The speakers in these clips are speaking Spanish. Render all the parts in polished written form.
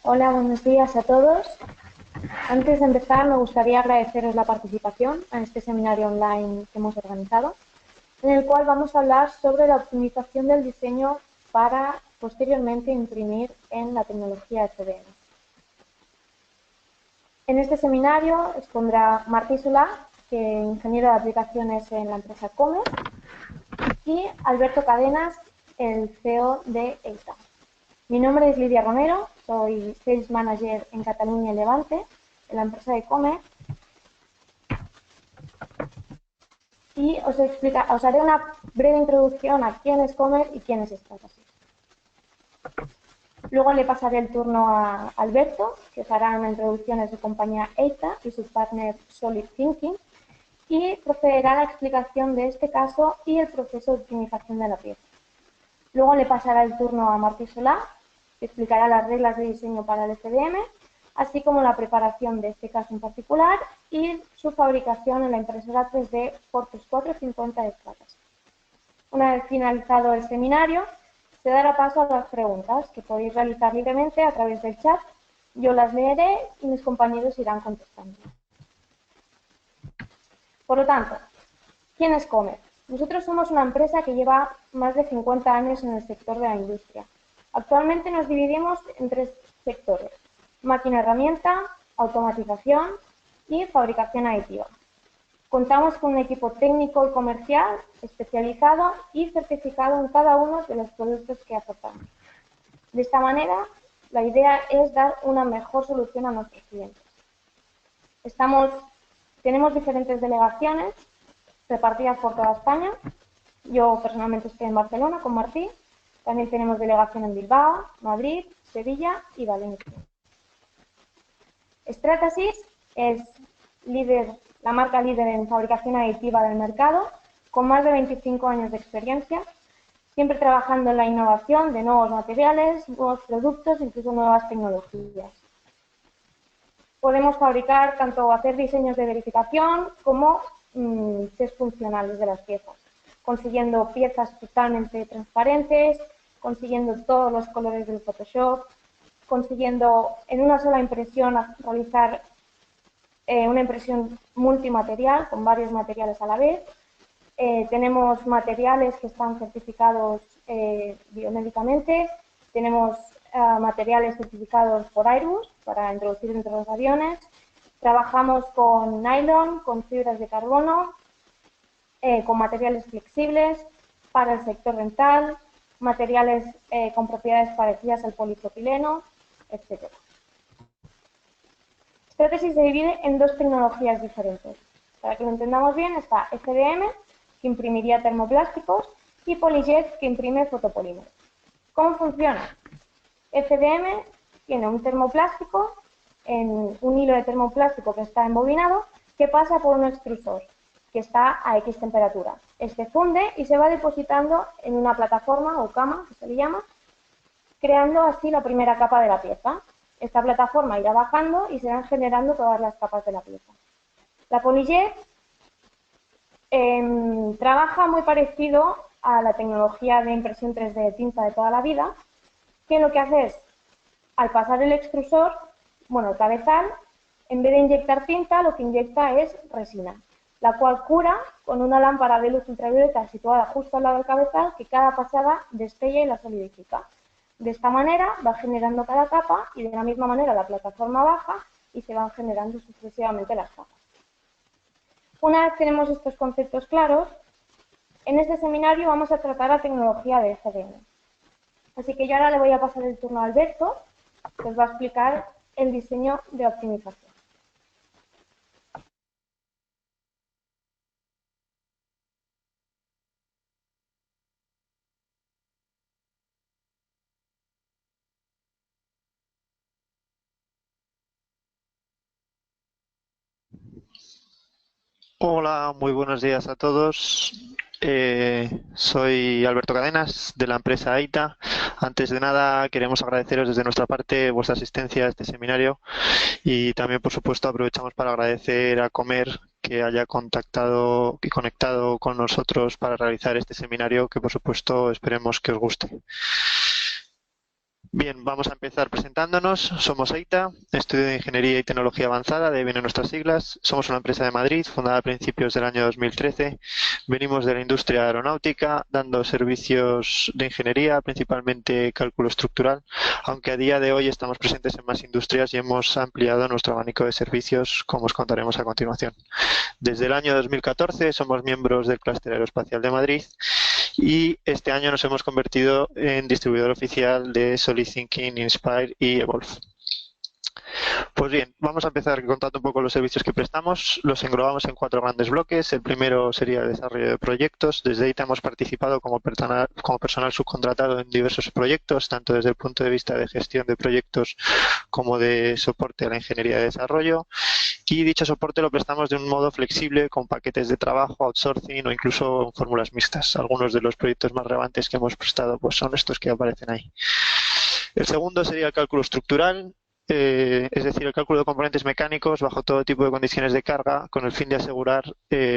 Hola, buenos días a todos. Antes de empezar, me gustaría agradeceros la participación en este seminario online que hemos organizado, en el cual vamos a hablar sobre la optimización del diseño para posteriormente imprimir en la tecnología HDM. En este seminario expondrá Martí Solà, que es ingeniero de aplicaciones en la empresa Comer, y Alberto Cadenas, el CEO de EITA. Mi nombre es Lidia Romero, soy Sales Manager en Cataluña y Levante, en la empresa de Comer, y os haré una breve introducción a quién es Comer y quién es Stratasys. Luego le pasaré el turno a Alberto, que os hará una introducción de su compañía EITA y su partner Solid Thinking, y procederá a la explicación de este caso y el proceso de optimización de la pieza. Luego le pasará el turno a Martí Solà, que explicará las reglas de diseño para el FDM, así como la preparación de este caso en particular y su fabricación en la impresora 3D Fortus 450 de Stratasys. Una vez finalizado el seminario, se dará paso a las preguntas, que podéis realizar libremente a través del chat. Yo las leeré y mis compañeros irán contestando. Por lo tanto, ¿quién es Comer? Nosotros somos una empresa que lleva más de 50 años en el sector de la industria. Actualmente nos dividimos en tres sectores: máquina-herramienta, automatización y fabricación aditiva. Contamos con un equipo técnico y comercial especializado y certificado en cada uno de los productos que aportamos. De esta manera, la idea es dar una mejor solución a nuestros clientes. Tenemos diferentes delegaciones repartidas por toda España. Yo personalmente estoy en Barcelona con Martí. También tenemos delegación en Bilbao, Madrid, Sevilla y Valencia. Stratasys es la marca líder en fabricación aditiva del mercado, con más de 25 años de experiencia, siempre trabajando en la innovación de nuevos materiales, nuevos productos, incluso nuevas tecnologías. Podemos fabricar, tanto hacer diseños de verificación como test funcionales de las piezas, consiguiendo piezas totalmente transparentes, consiguiendo todos los colores del Photoshop, consiguiendo en una sola impresión realizar una impresión multimaterial con varios materiales a la vez. Tenemos materiales que están certificados biomédicamente, tenemos materiales certificados por Airbus para introducir dentro de los aviones, trabajamos con nylon, con fibras de carbono, con materiales flexibles para el sector rental, materiales con propiedades parecidas al polipropileno, etc. Stratasys se divide en dos tecnologías diferentes. Para que lo entendamos bien, está FDM, que imprimiría termoplásticos, y PolyJet, que imprime fotopolímeros. ¿Cómo funciona? FDM tiene un termoplástico, un hilo de termoplástico que está embobinado, que pasa por un extrusor, que está a X temperatura. Este funde y se va depositando en una plataforma o cama, que se le llama, creando así la primera capa de la pieza. Esta plataforma irá bajando y se van generando todas las capas de la pieza. La PolyJet trabaja muy parecido a la tecnología de impresión 3D de tinta de toda la vida, que lo que hace es, al pasar el extrusor, el cabezal, en vez de inyectar tinta, lo que inyecta es resina, la cual cura con una lámpara de luz ultravioleta situada justo al lado del cabezal, que cada pasada destella y la solidifica. De esta manera va generando cada capa y de la misma manera la plataforma baja y se van generando sucesivamente las capas. Una vez tenemos estos conceptos claros, en este seminario vamos a tratar la tecnología de FDM. Así que yo ahora le voy a pasar el turno a Alberto, que os va a explicar el diseño de optimización. Hola, muy buenos días a todos. Soy Alberto Cadenas de la empresa EITA. Antes de nada, queremos agradeceros desde nuestra parte vuestra asistencia a este seminario y también, por supuesto, aprovechamos para agradecer a Comer que haya contactado y conectado con nosotros para realizar este seminario que, por supuesto, esperemos que os guste. Bien, vamos a empezar presentándonos. Somos EITA, Estudio de Ingeniería y Tecnología Avanzada, de ahí vienen nuestras siglas. Somos una empresa de Madrid, fundada a principios del año 2013. Venimos de la industria aeronáutica, dando servicios de ingeniería, principalmente cálculo estructural, aunque a día de hoy estamos presentes en más industrias y hemos ampliado nuestro abanico de servicios, como os contaremos a continuación. Desde el año 2014 somos miembros del Clúster Aeroespacial de Madrid y este año nos hemos convertido en distribuidor oficial de Solid Thinking, Inspire y Evolve. Pues bien, vamos a empezar contando un poco los servicios que prestamos. Los englobamos en 4 grandes bloques. El primero sería el desarrollo de proyectos. Desde EITA hemos participado como personal subcontratado en diversos proyectos, tanto desde el punto de vista de gestión de proyectos como de soporte a la ingeniería de desarrollo. Y dicho soporte lo prestamos de un modo flexible, con paquetes de trabajo, outsourcing o incluso fórmulas mixtas. Algunos de los proyectos más relevantes que hemos prestado pues son estos que aparecen ahí. El segundo sería el cálculo estructural. Es decir, el cálculo de componentes mecánicos bajo todo tipo de condiciones de carga con el fin de asegurar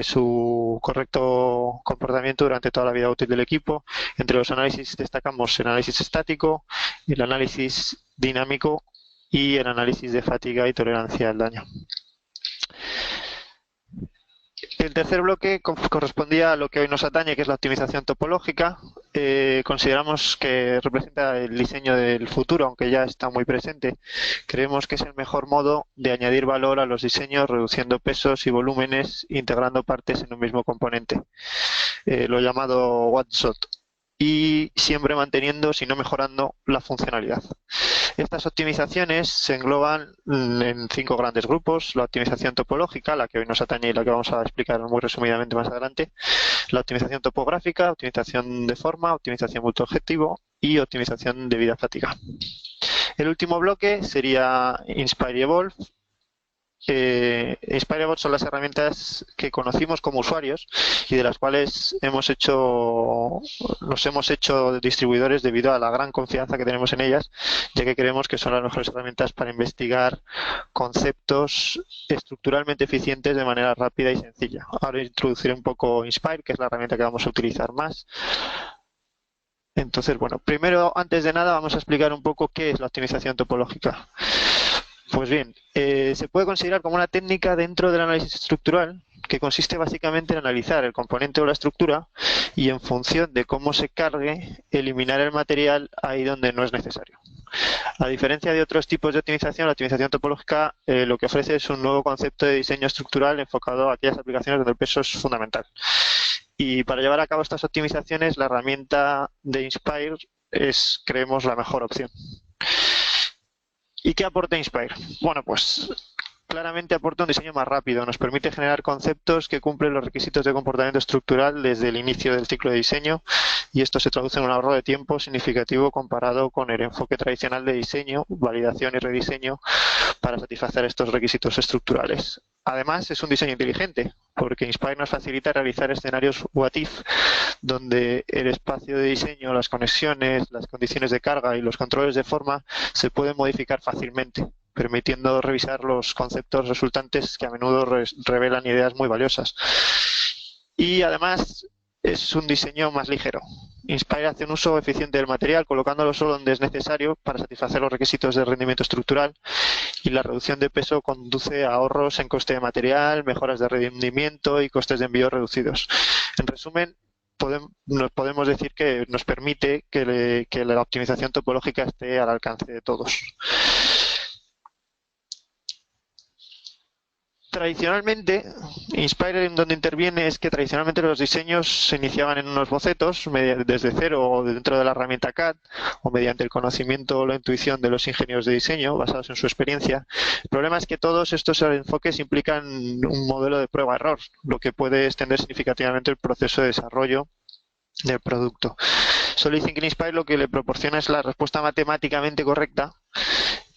su correcto comportamiento durante toda la vida útil del equipo. Entre los análisis destacamos el análisis estático, el análisis dinámico y el análisis de fatiga y tolerancia al daño. El tercer bloque correspondía a lo que hoy nos atañe, que es la optimización topológica. Consideramos que representa el diseño del futuro, aunque ya está muy presente. Creemos que es el mejor modo de añadir valor a los diseños, reduciendo pesos y volúmenes, integrando partes en un mismo componente, lo llamado one shot, y siempre manteniendo, si no mejorando, la funcionalidad. Estas optimizaciones se engloban en 5 grandes grupos: la optimización topológica, la que hoy nos atañe y la que vamos a explicar muy resumidamente más adelante, la optimización topográfica, optimización de forma, optimización multiobjetivo y optimización de vida-fatiga. El último bloque sería Inspire y Evolve. Inspire y Evolve son las herramientas que conocimos como usuarios y de las cuales nos hemos hecho distribuidores debido a la gran confianza que tenemos en ellas, ya que creemos que son las mejores herramientas para investigar conceptos estructuralmente eficientes de manera rápida y sencilla. Ahora introduciré un poco Inspire, que es la herramienta que vamos a utilizar más. Entonces, bueno, primero, antes de nada, vamos a explicar un poco qué es la optimización topológica. Pues bien, se puede considerar como una técnica dentro del análisis estructural que consiste básicamente en analizar el componente o la estructura y, en función de cómo se cargue, eliminar el material ahí donde no es necesario. A diferencia de otros tipos de optimización, la optimización topológica lo que ofrece es un nuevo concepto de diseño estructural enfocado a aquellas aplicaciones donde el peso es fundamental. Y para llevar a cabo estas optimizaciones, la herramienta de Inspire es, creemos, la mejor opción. ¿Y qué aporta Inspire? Bueno, pues claramente aporta un diseño más rápido. Nos permite generar conceptos que cumplen los requisitos de comportamiento estructural desde el inicio del ciclo de diseño, y esto se traduce en un ahorro de tiempo significativo comparado con el enfoque tradicional de diseño, validación y rediseño para satisfacer estos requisitos estructurales. Además, es un diseño inteligente, porque Inspire nos facilita realizar escenarios what if, donde el espacio de diseño, las conexiones, las condiciones de carga y los controles de forma se pueden modificar fácilmente, permitiendo revisar los conceptos resultantes que a menudo revelan ideas muy valiosas. Y además es un diseño más ligero. Inspire hace un uso eficiente del material, colocándolo solo donde es necesario para satisfacer los requisitos de rendimiento estructural, y la reducción de peso conduce a ahorros en coste de material, mejoras de rendimiento y costes de envío reducidos. En resumen, podemos decir que nos permite que la optimización topológica esté al alcance de todos. Tradicionalmente, Inspire en donde interviene es que tradicionalmente los diseños se iniciaban en unos bocetos desde cero o dentro de la herramienta CAD o mediante el conocimiento o la intuición de los ingenieros de diseño basados en su experiencia. El problema es que todos estos enfoques implican un modelo de prueba-error, lo que puede extender significativamente el proceso de desarrollo del producto. Solid Thinking Inspire lo que le proporciona es la respuesta matemáticamente correcta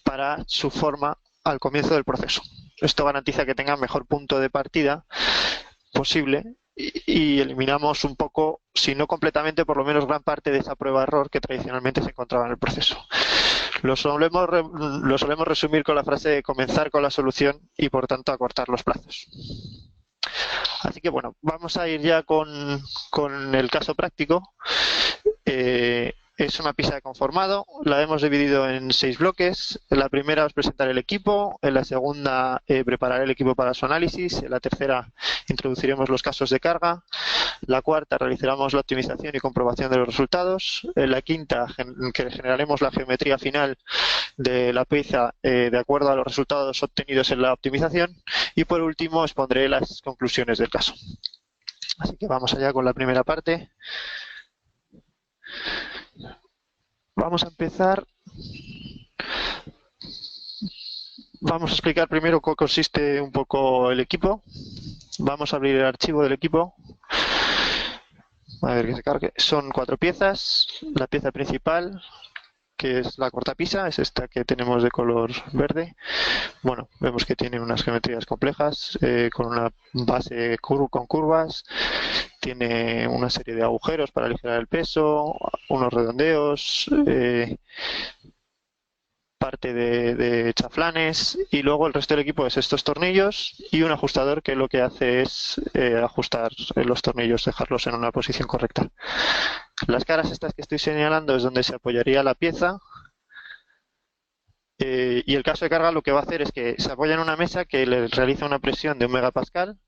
para su forma al comienzo del proceso. Esto garantiza que tenga mejor punto de partida posible y eliminamos un poco, si no completamente, por lo menos gran parte de esa prueba-error que tradicionalmente se encontraba en el proceso. Lo solemos resumir con la frase de comenzar con la solución y, por tanto, acortar los plazos. Así que, bueno, vamos a ir ya con el caso práctico. Es es una pieza de conformado, la hemos dividido en 6 bloques. En la primera os presentaré el equipo, en la segunda prepararé el equipo para su análisis, en la tercera introduciremos los casos de carga, la cuarta realizaremos la optimización y comprobación de los resultados, en la quinta que generaremos la geometría final de la pieza de acuerdo a los resultados obtenidos en la optimización y por último expondré las conclusiones del caso. Así que vamos allá con la primera parte. Vamos a empezar. Vamos a explicar primero cómo consiste un poco el equipo. Vamos a abrir el archivo del equipo. A ver que se cargue. Son 4 piezas. La pieza principal, que es la cortapisa, es esta que tenemos de color verde. Bueno, vemos que tiene unas geometrías complejas, con una base con curvas, tiene una serie de agujeros para aligerar el peso, unos redondeos, parte de chaflanes y luego el resto del equipo es estos tornillos y un ajustador que lo que hace es ajustar los tornillos, dejarlos en una posición correcta. Las caras estas que estoy señalando es donde se apoyaría la pieza y el caso de carga lo que va a hacer es que se apoya en una mesa que le realiza una presión de 1 megapascal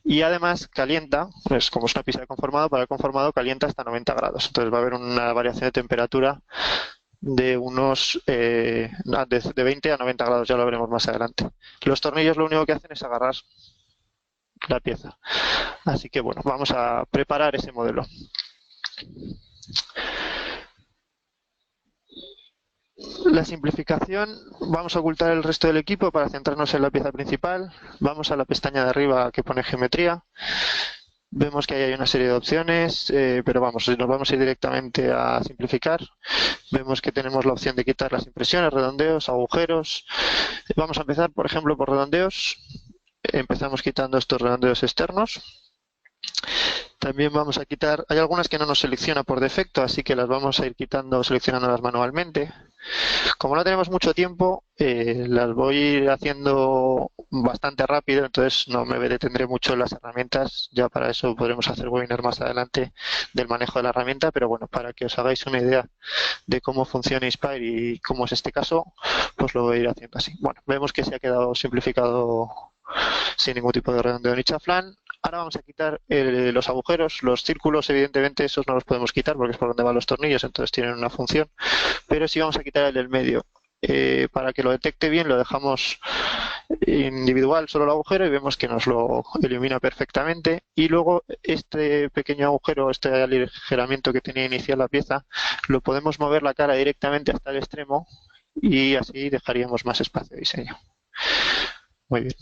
y además calienta, pues como es una pieza de conformado, para el conformado calienta hasta 90 grados. Entonces va a haber una variación de temperatura de unos de 20 a 90 grados, ya lo veremos más adelante. Los tornillos lo único que hacen es agarrar la pieza. Así que bueno, vamos a preparar ese modelo. La simplificación, vamos a ocultar el resto del equipo para centrarnos en la pieza principal. Vamos a la pestaña de arriba que pone geometría. Vemos que ahí hay una serie de opciones, pero vamos, nos vamos a ir directamente a simplificar. Vemos que tenemos la opción de quitar las impresiones, redondeos, agujeros. Vamos a empezar, por ejemplo, por redondeos. Empezamos quitando estos redondeos externos. También vamos a quitar, hay algunas que no nos selecciona por defecto, así que las vamos a ir quitando, seleccionándolas manualmente. Como no tenemos mucho tiempo, las voy a ir haciendo bastante rápido, entonces no me detendré mucho en las herramientas. Ya para eso podremos hacer webinar más adelante del manejo de la herramienta, pero bueno, para que os hagáis una idea de cómo funciona Inspire y cómo es este caso, pues lo voy a ir haciendo así. Bueno, vemos que se ha quedado simplificado sin ningún tipo de redondeo ni chaflán. Ahora vamos a quitar los agujeros, los círculos, evidentemente esos no los podemos quitar porque es por donde van los tornillos, entonces tienen una función, pero sí vamos a quitar el del medio. Para que lo detecte bien lo dejamos individual solo el agujero y vemos que nos lo elimina perfectamente. Y luego este pequeño agujero, este aligeramiento que tenía inicial la pieza, lo podemos mover la cara directamente hasta el extremo y así dejaríamos más espacio de diseño. Muy bien.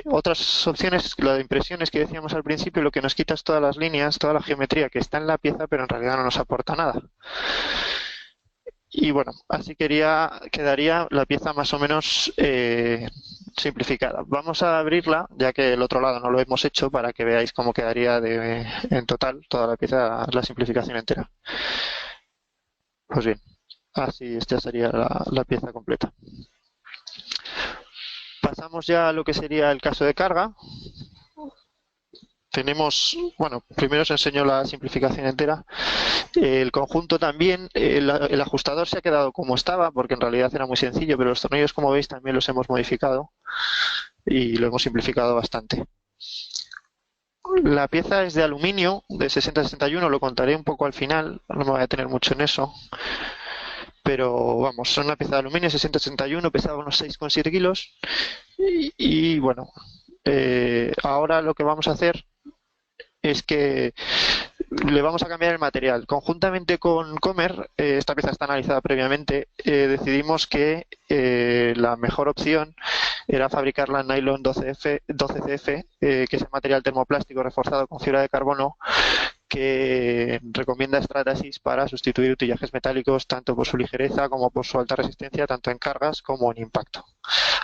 Otras opciones, la de impresiones que decíamos al principio, lo que nos quita es todas las líneas, toda la geometría que está en la pieza, pero en realidad no nos aporta nada. Y bueno, así quedaría la pieza más o menos simplificada. Vamos a abrirla, ya que el otro lado no lo hemos hecho, para que veáis cómo quedaría en total toda la pieza, la simplificación entera. Pues bien, así esta sería la pieza completa. Pasamos ya a lo que sería el caso de carga. Tenemos, bueno, primero os enseño la simplificación entera. El conjunto también, el ajustador se ha quedado como estaba, porque en realidad era muy sencillo, pero los tornillos, como veis, también los hemos modificado y lo hemos simplificado bastante. La pieza es de aluminio, de 60-61, lo contaré un poco al final, no me voy a detener mucho en eso. Pero vamos, son una pieza de aluminio 60-61, pesaba unos 6,7 kilos. Y bueno, ahora lo que vamos a hacer es que le vamos a cambiar el material. Conjuntamente con Comer, esta pieza está analizada previamente, decidimos que la mejor opción era fabricarla en nylon 12CF, que es el material termoplástico reforzado con fibra de carbono, que recomienda Stratasys para sustituir utillajes metálicos tanto por su ligereza como por su alta resistencia, tanto en cargas como en impacto.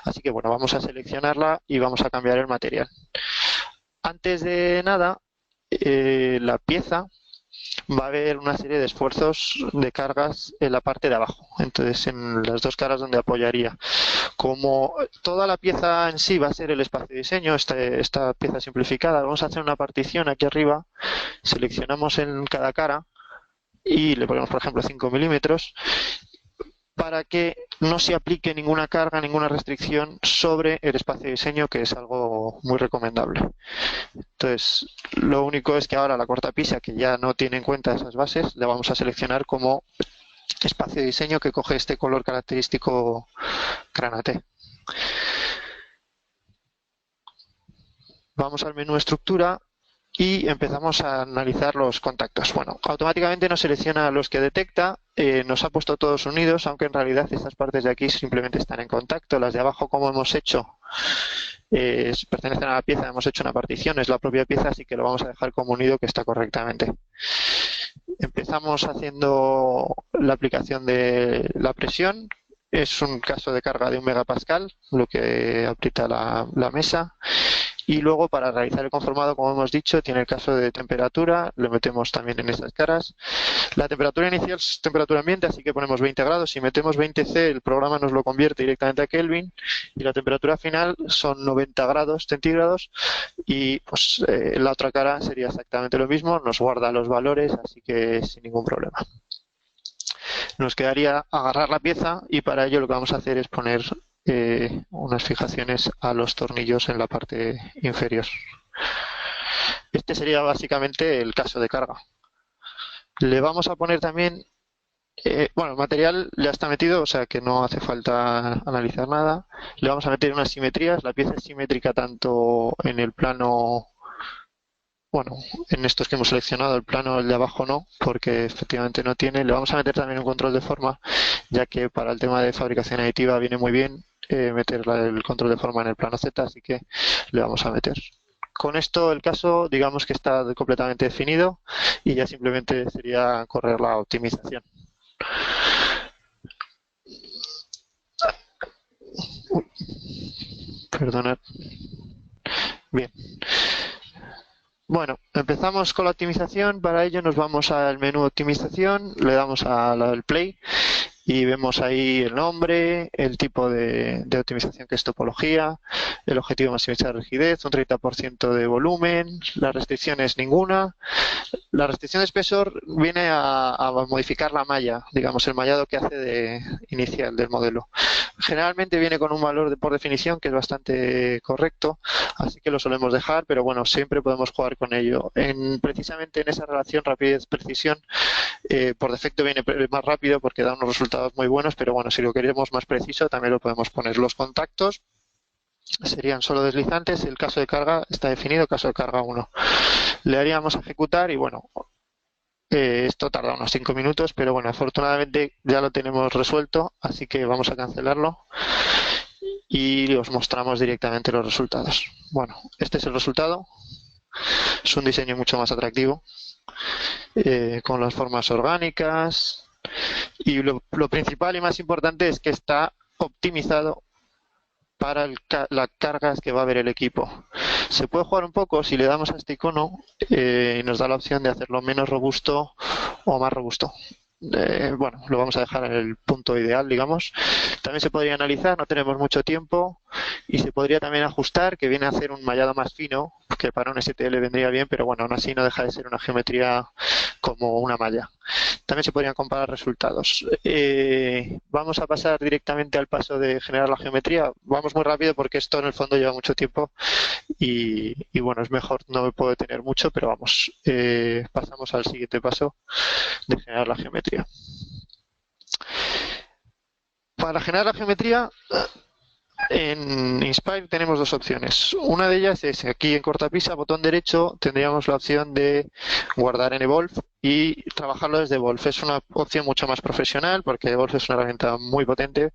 Así que bueno, vamos a seleccionarla y vamos a cambiar el material. Antes de nada, la pieza va a haber una serie de esfuerzos de cargas en la parte de abajo, entonces en las dos caras donde apoyaría. Como toda la pieza en sí va a ser el espacio de diseño, esta pieza simplificada, vamos a hacer una partición aquí arriba, seleccionamos en cada cara y le ponemos, por ejemplo, 5 milímetros, para que no se aplique ninguna carga, ninguna restricción sobre el espacio de diseño, que es algo muy recomendable. Entonces, lo único es que ahora la cortapisa, que ya no tiene en cuenta esas bases, la vamos a seleccionar como espacio de diseño que coge este color característico granate. Vamos al menú estructura y empezamos a analizar los contactos. Bueno, automáticamente nos selecciona los que detecta, nos ha puesto todos unidos, aunque en realidad estas partes de aquí simplemente están en contacto. Las de abajo, como hemos hecho, pertenecen a la pieza, hemos hecho una partición, es la propia pieza, así que lo vamos a dejar como unido, que está correctamente. Empezamos haciendo la aplicación de la presión. Es un caso de carga de 1 megapascal, lo que aprieta la mesa. Y luego, para realizar el conformado, como hemos dicho, tiene el caso de temperatura, lo metemos también en esas caras. La temperatura inicial es temperatura ambiente, así que ponemos 20 grados. Si metemos 20 C, el programa nos lo convierte directamente a Kelvin. Y la temperatura final son 90 grados centígrados. Y pues la otra cara sería exactamente lo mismo, nos guarda los valores, así que sin ningún problema. Nos quedaría agarrar la pieza y para ello lo que vamos a hacer es poner unas fijaciones a los tornillos en la parte inferior. Este sería básicamente el caso de carga. Le vamos a poner también, bueno, el material ya está metido, o sea que no hace falta analizar nada. Le vamos a meter unas simetrías. La pieza es simétrica tanto en el plano, bueno, en estos que hemos seleccionado, el plano, el de abajo no, porque efectivamente no tiene. Le vamos a meter también un control de forma, ya que para el tema de fabricación aditiva viene muy bien meter el control de forma en el plano Z, así que le vamos a meter. Con esto el caso, digamos que está completamente definido y ya simplemente sería correr la optimización. Perdonad. Bien. Bueno, empezamos con la optimización. Para ello nos vamos al menú optimización, le damos al play y vemos ahí el nombre, el tipo de optimización, que es topología, el objetivo maximizar rigidez, un 30% de volumen, la restricción es ninguna. La restricción de espesor viene a modificar la malla, digamos, el mallado que hace inicial del modelo. Generalmente viene con un valor por definición que es bastante correcto, así que lo solemos dejar, pero bueno, siempre podemos jugar con ello. Precisamente en esa relación rapidez-precisión, por defecto viene más rápido porque da unos resultados muy buenos, pero bueno, si lo queremos más preciso también lo podemos poner. Los contactos serían solo deslizantes, el caso de carga está definido, caso de carga 1. Le haríamos a ejecutar y bueno, esto tarda unos 5 minutos, pero bueno, afortunadamente ya lo tenemos resuelto, así que vamos a cancelarlo y os mostramos directamente los resultados. Bueno, este es el resultado. Es un diseño mucho más atractivo, con las formas orgánicas, y lo principal y más importante es que está optimizado para las cargas que va a ver el equipo. Se puede jugar un poco si le damos a este icono y nos da la opción de hacerlo menos robusto o más robusto. Bueno, lo vamos a dejar en el punto ideal, digamos. También se podría analizar, no tenemos mucho tiempo, y se podría también ajustar, que viene a hacer un mallado más fino, que para un STL vendría bien, pero bueno, aún así no deja de ser una geometría como una malla. También se podrían comparar resultados. Vamos a pasar directamente al paso de generar la geometría. Vamos muy rápido porque esto en el fondo lleva mucho tiempo y bueno, es mejor no me puedo detener mucho, pero vamos, pasamos al siguiente paso de generar la geometría. Para generar la geometría, en Inspire tenemos dos opciones. Una de ellas es aquí en cortapisa, botón derecho, tendríamos la opción de guardar en Evolve y trabajarlo desde Evolve. Es una opción mucho más profesional porque Evolve es una herramienta muy potente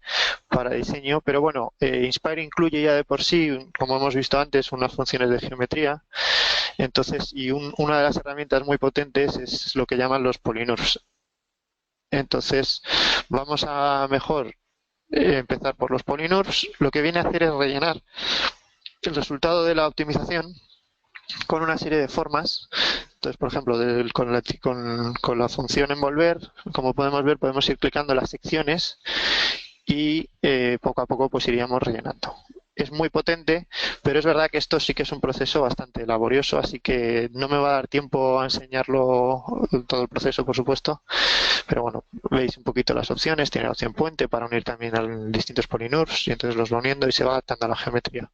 para diseño, pero bueno, Inspire incluye ya de por sí, como hemos visto antes, unas funciones de geometría. Entonces, y una de las herramientas muy potentes es lo que llaman los polynurfs. Entonces, vamos a mejor empezar por los polynurfs. Lo que viene a hacer es rellenar el resultado de la optimización con una serie de formas. Entonces, por ejemplo, con la función envolver, como podemos ver, podemos ir clicando las secciones y poco a poco pues iríamos rellenando. es muy potente, pero es verdad que esto sí que es un proceso bastante laborioso, así que no me va a dar tiempo a enseñarlo todo el proceso, por supuesto, pero bueno, veis un poquito las opciones, tiene la opción puente para unir también a distintos polyNURBS y entonces los va uniendo y se va adaptando a la geometría.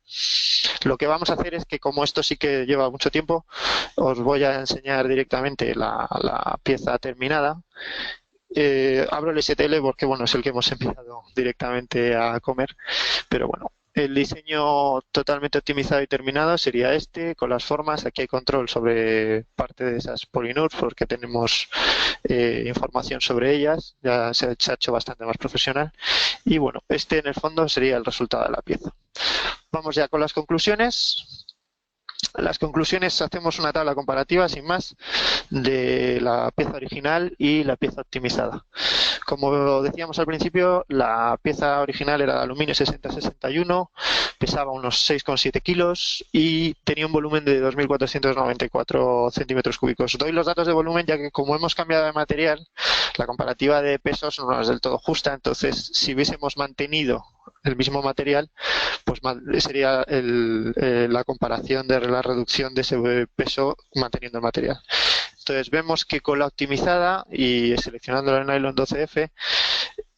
Lo que vamos a hacer es que, como esto sí que lleva mucho tiempo, os voy a enseñar directamente la pieza terminada. Abro el STL porque bueno, es el que hemos empezado directamente a comer, pero bueno, el diseño totalmente optimizado y terminado sería este, con las formas. Aquí hay control sobre parte de esas polyNURBS porque tenemos información sobre ellas, ya se ha hecho bastante más profesional. Y bueno, este en el fondo sería el resultado de la pieza. Vamos ya con las conclusiones. Las conclusiones, hacemos una tabla comparativa sin más de la pieza original y la pieza optimizada. Como decíamos al principio, la pieza original era de aluminio 6061, pesaba unos 6,7 kilos y tenía un volumen de 2.494 centímetros cúbicos. Doy los datos de volumen ya que, como hemos cambiado de material, la comparativa de pesos no es del todo justa. Entonces, si hubiésemos mantenido el mismo material, pues sería la comparación de la reducción de ese peso manteniendo el material. Entonces vemos que con la optimizada y seleccionando el nylon 12F,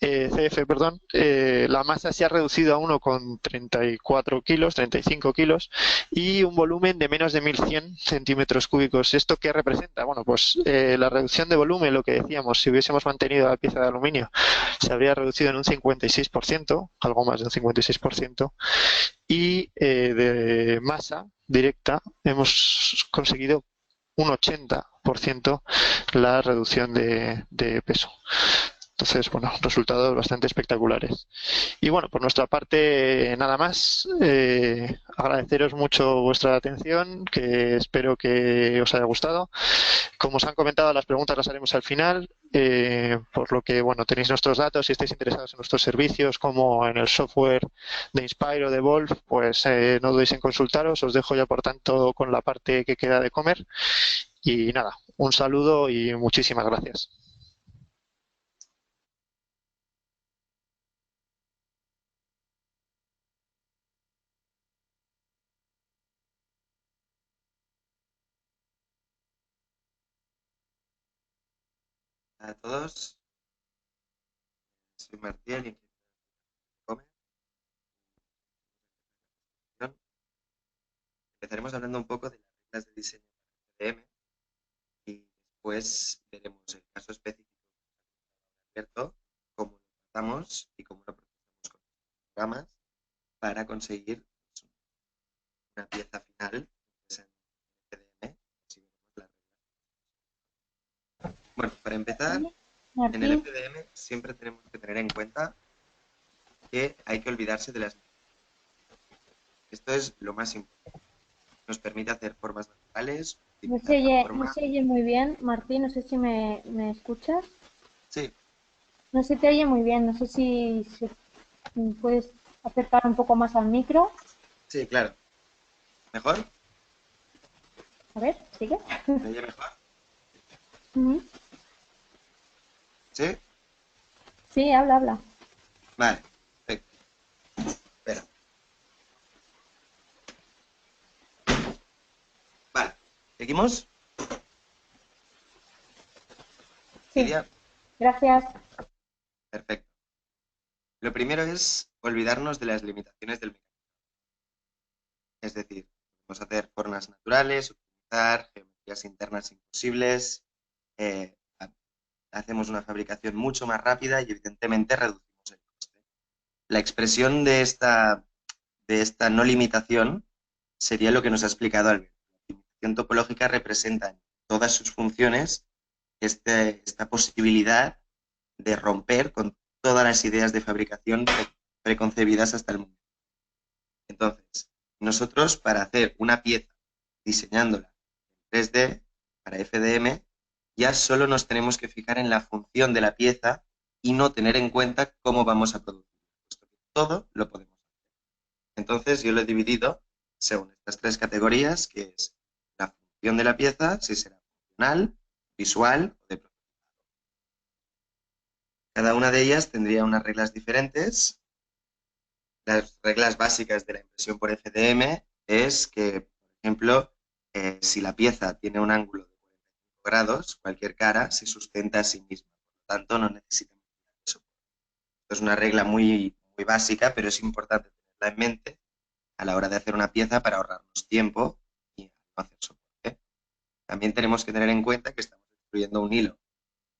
CF, perdón, la masa se ha reducido a 1,34 kilos, 35 kilos y un volumen de menos de 1.100 centímetros cúbicos. ¿Esto qué representa? Bueno, pues la reducción de volumen, lo que decíamos, si hubiésemos mantenido la pieza de aluminio, se habría reducido en un 56%, algo más de un 56%, y de masa directa hemos conseguido un 80% la reducción de peso. Entonces, bueno, resultados bastante espectaculares. Y bueno, por nuestra parte, nada más. Agradeceros mucho vuestra atención, que espero que os haya gustado. Como os han comentado, las preguntas las haremos al final, por lo que, bueno, tenéis nuestros datos. Si estáis interesados en nuestros servicios, como en el software de Inspire o de Wolf, pues no dudéis en consultaros. Os dejo ya, por tanto, con la parte que queda de comer. Y nada, un saludo y muchísimas gracias. A todos, soy Martín y Come. Empezaremos hablando un poco de las reglas de diseño de FDM y después veremos el caso específico abierto, cómo lo tratamos y cómo lo procesamos con los programas para conseguir una pieza final en FDM. Así veremos las reglas. Bueno, para empezar, en el Martín, FDM siempre tenemos que tener en cuenta que hay que olvidarse de las... Esto es lo más importante. Nos permite hacer formas naturales, no optimizar se la oye, no forma. se oye muy bien. Martín, no sé si me escuchas. Sí, No se te oye muy bien. No sé si puedes acercar un poco más al micro. sí, claro. ¿Mejor? A ver, sigue. ¿Me oye mejor? Ujú. ¿Sí? Sí, habla, habla. Vale, perfecto. Espera. Vale, ¿seguimos? Sí, Lidia, gracias. perfecto. Lo primero es olvidarnos de las limitaciones del mecanismo. Es decir, podemos hacer formas naturales, optimizar geometrías internas imposibles, eh, hacemos una fabricación mucho más rápida y evidentemente reducimos el coste. La expresión de esta no limitación sería lo que nos ha explicado Alberto. La optimización topológica representa en todas sus funciones esta posibilidad de romper con todas las ideas de fabricación preconcebidas hasta el momento. Entonces, nosotros para hacer una pieza diseñándola en 3D para FDM, ya solo nos tenemos que fijar en la función de la pieza y no tener en cuenta cómo vamos a producir. Puesto que todo lo podemos hacer. Entonces, yo lo he dividido según estas tres categorías, que es la función de la pieza, si será funcional, visual o de prototipo. Cada una de ellas tendría unas reglas diferentes las reglas básicas de la impresión por FDM es que, por ejemplo, si la pieza tiene un ángulo de 45 grados, cualquier cara se sustenta a sí misma. Por lo tanto, no necesitamos eso. Esto es una regla muy, muy básica, pero es importante tenerla en mente a la hora de hacer una pieza para ahorrarnos tiempo y no hacer soporte. También tenemos que tener en cuenta que estamos construyendo un hilo.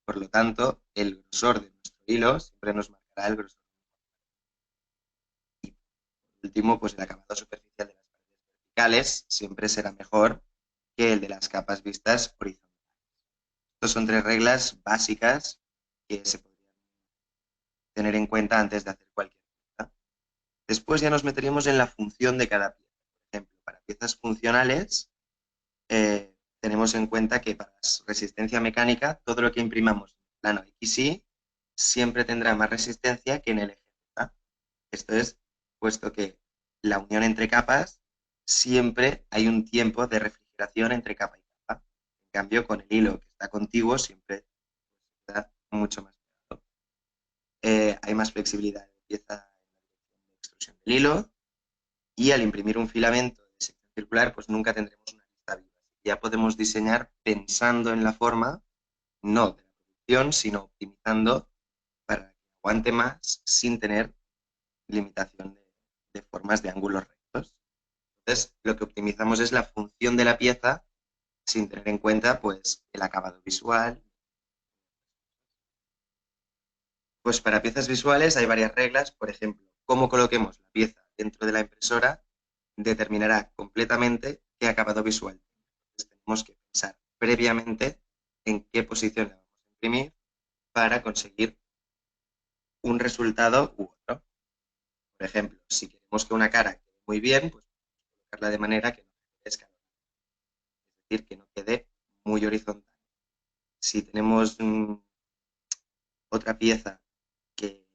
Por lo tanto, el grosor de nuestro hilo siempre nos marcará el grosor. Y por último, pues el acabado superficial de las paredes verticales siempre será mejor que el de las capas vistas horizontales. Estas son 3 reglas básicas que se podrían tener en cuenta antes de hacer cualquier pieza. Después ya nos meteríamos en la función de cada pieza. Por ejemplo, para piezas funcionales, tenemos en cuenta que para resistencia mecánica, todo lo que imprimamos en el plano XY siempre tendrá más resistencia que en el eje Z. Esto es puesto que la unión entre capas siempre hay un tiempo de refrigeración entre capa y capa. En cambio, con el hilo que está contiguo siempre está mucho más pegado. Hay más flexibilidad de pieza en la dirección de extrusión del hilo y al imprimir un filamento de sección circular, pues nunca tendremos una lista viva. Ya podemos diseñar pensando en la forma, no de la producción, sino optimizando para que aguante más sin tener limitación de formas de ángulos rectos. Entonces, lo que optimizamos es la función de la pieza sin tener en cuenta pues, el acabado visual. Pues para piezas visuales hay varias reglas. Por ejemplo, cómo coloquemos la pieza dentro de la impresora determinará completamente qué acabado visual. Entonces, tenemos que pensar previamente en qué posición la vamos a imprimir para conseguir un resultado u otro. Por ejemplo, si queremos que una cara quede muy bien, pues colocarla de manera que no quede escalonada, es decir, que no quede muy horizontal. Si tenemos otra pieza que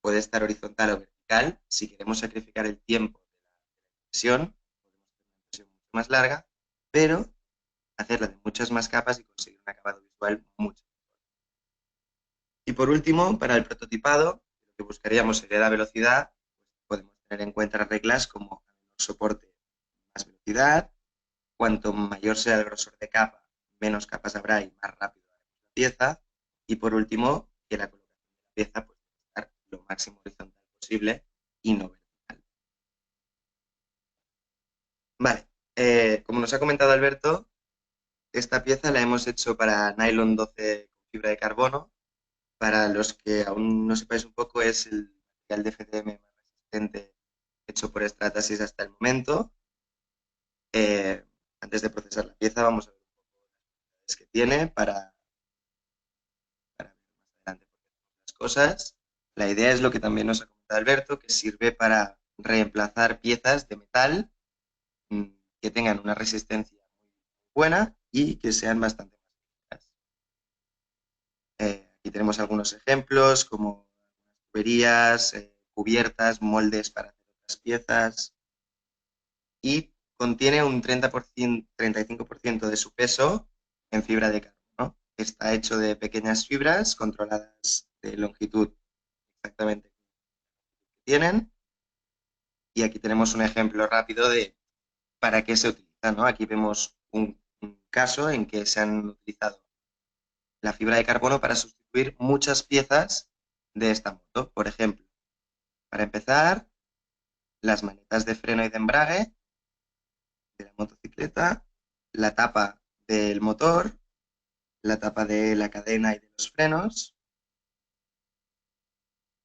puede estar horizontal o vertical, si queremos sacrificar el tiempo de la impresión, podemos hacer una impresión mucho más larga, pero hacerla de muchas más capas y conseguir un acabado visual mucho mejor. Y por último, para el prototipado, lo que buscaríamos sería la velocidad. Pues podemos tener en cuenta reglas como a menor soporte, más velocidad. Cuanto mayor sea el grosor de capa, menos capas habrá y más rápido haremos la pieza. Y por último, que la colocación de la pieza pues, debe estar lo máximo horizontal posible y no vertical. Vale, como nos ha comentado Alberto, esta pieza la hemos hecho para nylon 12 con fibra de carbono. Para los que aún no sepáis un poco, es el material de FDM más resistente hecho por Stratasys hasta el momento. Antes de procesar la pieza vamos a ver un poco las propiedades que tiene para ver más adelante por qué hacemos las cosas. La idea es lo que también nos ha comentado Alberto, que sirve para reemplazar piezas de metal que tengan una resistencia muy buena y que sean bastante más ligeras. Aquí tenemos algunos ejemplos como tuberías, cubiertas, moldes para hacer otras piezas y contiene un 35% de su peso en fibra de carbono. Está hecho de pequeñas fibras controladas de longitud exactamente que tienen. Y aquí tenemos un ejemplo rápido de para qué se utiliza, ¿no? Aquí vemos un caso en que se han utilizado la fibra de carbono para sustituir muchas piezas de esta moto. Por ejemplo, para empezar, las manetas de freno y de embrague de la motocicleta, la tapa del motor, la tapa de la cadena y de los frenos,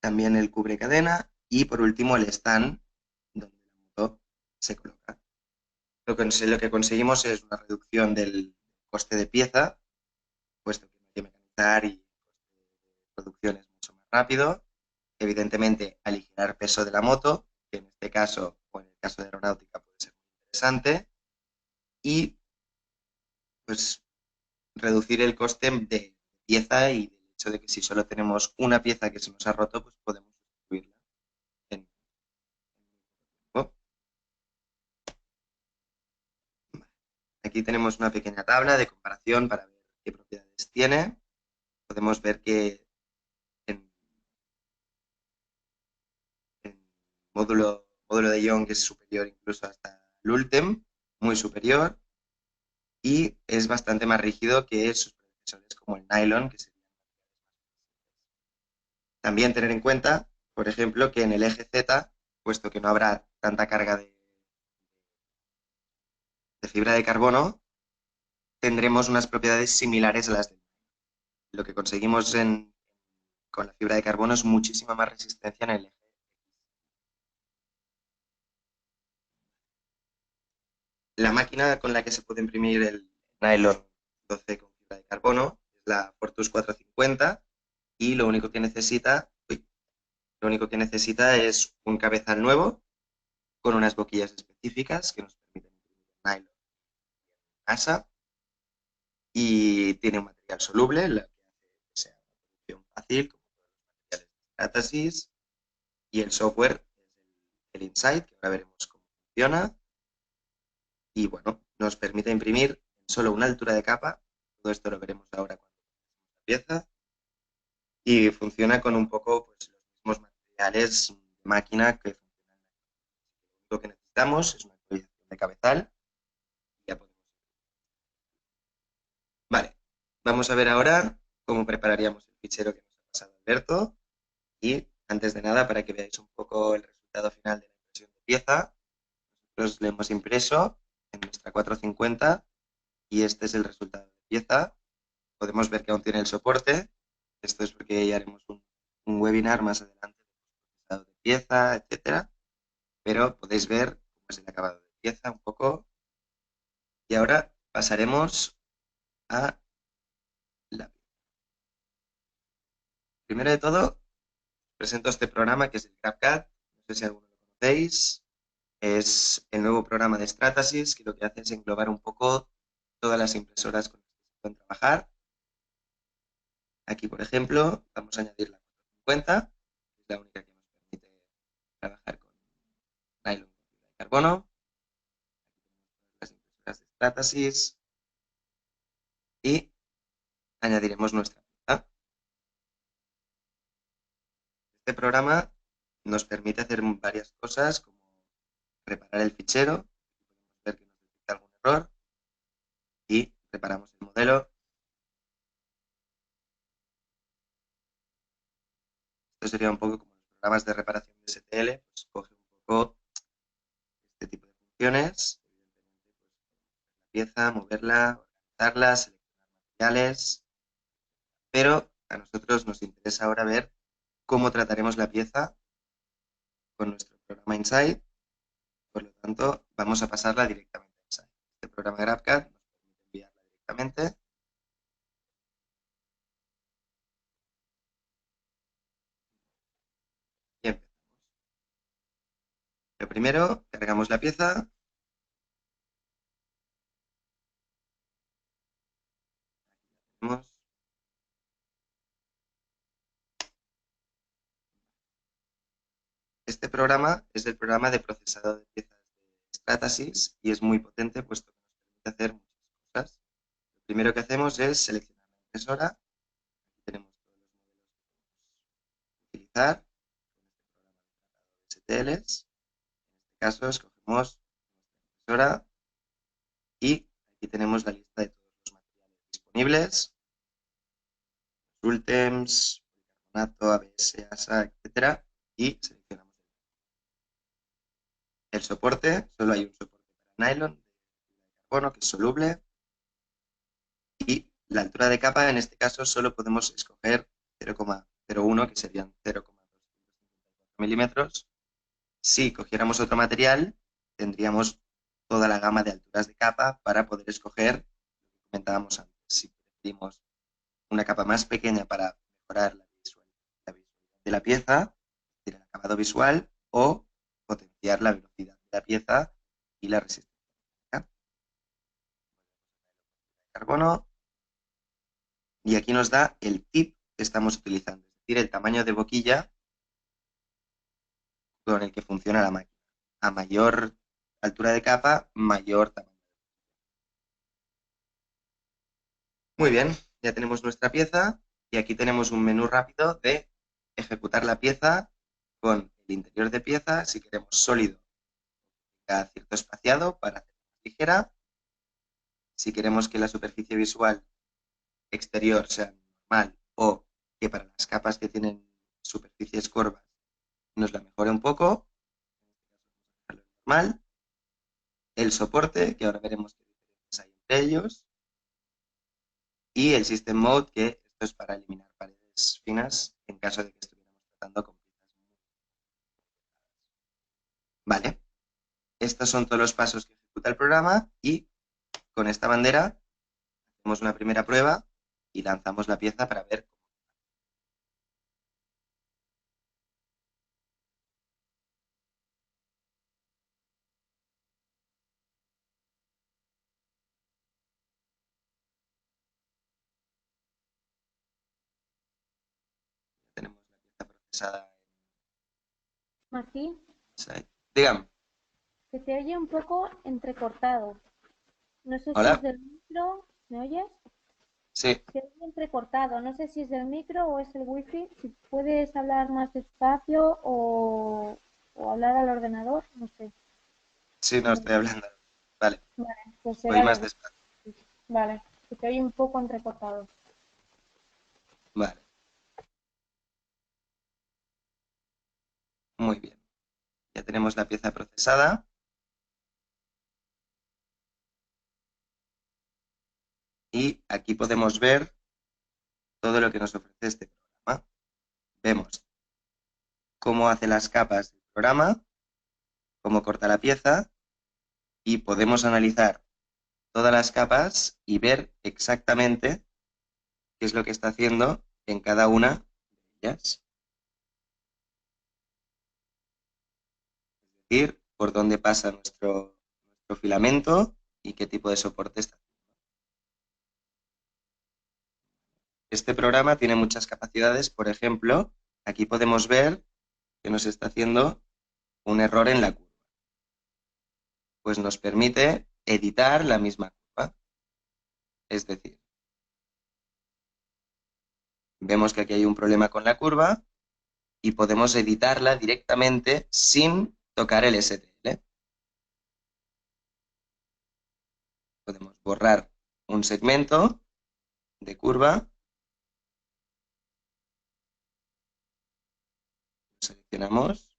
también el cubre cadena y por último el stand donde la moto se coloca. Lo que conseguimos es una reducción del coste de pieza, puesto que no hay que mecanizar y el coste de producción es mucho más rápido. Evidentemente, aligerar peso de la moto, que en este caso o en el caso de aeronáutica puede ser muy interesante, y pues reducir el coste de pieza y del hecho de que si solo tenemos una pieza que se nos ha roto, pues podemos sustituirla en tiempo. Aquí tenemos una pequeña tabla de comparación para ver qué propiedades tiene. Podemos ver que en módulo de Young es superior incluso hasta el Ultem, muy superior, y es bastante más rígido que sus predecesores como el nylon, que serían. También tener en cuenta, por ejemplo, que en el eje Z, puesto que no habrá tanta carga de fibra de carbono, tendremos unas propiedades similares a las de lo que conseguimos con la fibra de carbono es muchísima más resistencia en el eje. La máquina con la que se puede imprimir el nylon 12 con fibra de carbono es la Fortus 450 y lo único que necesita es un cabezal nuevo con unas boquillas específicas que nos permiten imprimir el nylon en masa y tiene un material soluble, lo que hace que sea una producción fácil, como todos los materiales de Stratasys, y el software es el Insight, que ahora veremos cómo funciona. Y bueno, nos permite imprimir en solo una altura de capa. Todo esto lo veremos ahora cuando hacemos la pieza. Y funciona con un poco pues, los mismos materiales de máquina que funcionan. Lo que necesitamos es una actualización de cabezal. Y ya podemos. Vale, vamos a ver ahora cómo prepararíamos el fichero que nos ha pasado Alberto. Y antes de nada, para que veáis un poco el resultado final de la impresión de pieza, nosotros le hemos impreso en nuestra 450 y este es el resultado de pieza. Podemos ver que aún tiene el soporte. Esto es porque ya haremos un webinar más adelante de pieza, etcétera. Pero podéis ver cómo es el acabado de pieza un poco. Y ahora pasaremos a la pieza. Primero de todo, presento este programa que es el GrabCAD. No sé si alguno lo conocéis. Es el nuevo programa de Stratasys que lo que hace es englobar un poco todas las impresoras con las que se pueden trabajar. Aquí, por ejemplo, vamos a añadir la 450, que es la única que nos permite trabajar con nylon con fibra de carbono. Aquí tenemos las impresoras de Stratasys y añadiremos nuestra pieza. Este programa nos permite hacer varias cosas, como reparar el fichero, podemos ver que nos detecta algún error y reparamos el modelo. Esto sería un poco como los programas de reparación de STL, pues coge un poco este tipo de funciones, evidentemente, pues, la pieza, moverla, organizarla, seleccionar materiales, pero a nosotros nos interesa ahora ver cómo trataremos la pieza con nuestro programa Insight. Por lo tanto, vamos a pasarla directamente a Insight. Este programa GrabCAD nos permite enviarla directamente. Y empezamos. Lo primero, cargamos la pieza. Aquí la tenemos. Este programa es el programa de procesado de piezas de Stratasys y es muy potente puesto que nos permite hacer muchas cosas. Lo primero que hacemos es seleccionar la impresora. Aquí tenemos todos los modelos que podemos utilizar con este programa de STLs. En este caso escogemos nuestra impresora y aquí tenemos la lista de todos los materiales disponibles, Ultems, policarbonato, ABS, ASA, etcétera, y seleccionamos el soporte. Solo hay un soporte para nylon de carbono que es soluble y la altura de capa en este caso solo podemos escoger 0,01 que serían 0,254 milímetros. Si cogiéramos otro material tendríamos toda la gama de alturas de capa para poder escoger lo que comentábamos antes. Si preferimos una capa más pequeña para mejorar la visualidad de la pieza, es decir, el acabado visual, o potenciar la velocidad de la pieza y la resistencia. Carbono. Y aquí nos da el tip que estamos utilizando, es decir, el tamaño de boquilla con el que funciona la máquina. A mayor altura de capa, mayor tamaño. Muy bien, ya tenemos nuestra pieza y aquí tenemos un menú rápido de ejecutar la pieza con el interior de pieza, si queremos sólido, a cierto espaciado para hacerla más ligera. Si queremos que la superficie visual exterior sea normal o que para las capas que tienen superficies curvas nos la mejore un poco, normal. El soporte, que ahora veremos qué diferencias hay entre ellos. Y el System Mode, que esto es para eliminar paredes finas en caso de que estuviéramos tratando con piezas muy complicadas. Vale. Estos son todos los pasos que ejecuta el programa y con esta bandera hacemos una primera prueba y lanzamos la pieza para ver cómo. Tenemos la pieza procesada Martí, en. Dígame. que se oye un poco entrecortado. No sé si es Hola. del micro. ¿Me oyes? Sí. Se oye entrecortado. No sé si es del micro o es el wifi. Si puedes hablar más despacio o hablar al ordenador, no sé. Sí, no estoy hablando. Vale. Vale, pues Voy será más del despacio. wifi. Vale, que se oye un poco entrecortado. Vale. Muy bien. Ya tenemos la pieza procesada. Y aquí podemos ver todo lo que nos ofrece este programa. Vemos cómo hace las capas del programa, cómo corta la pieza y podemos analizar todas las capas y ver exactamente qué es lo que está haciendo en cada una de ellas. Es decir, por dónde pasa nuestro filamento y qué tipo de soporte está haciendo. Este programa tiene muchas capacidades. Por ejemplo, aquí podemos ver que nos está haciendo un error en la curva. Pues nos permite editar la misma curva. Es decir, vemos que aquí hay un problema con la curva y podemos editarla directamente sin tocar el STL. Podemos borrar un segmento de curva. Seleccionamos,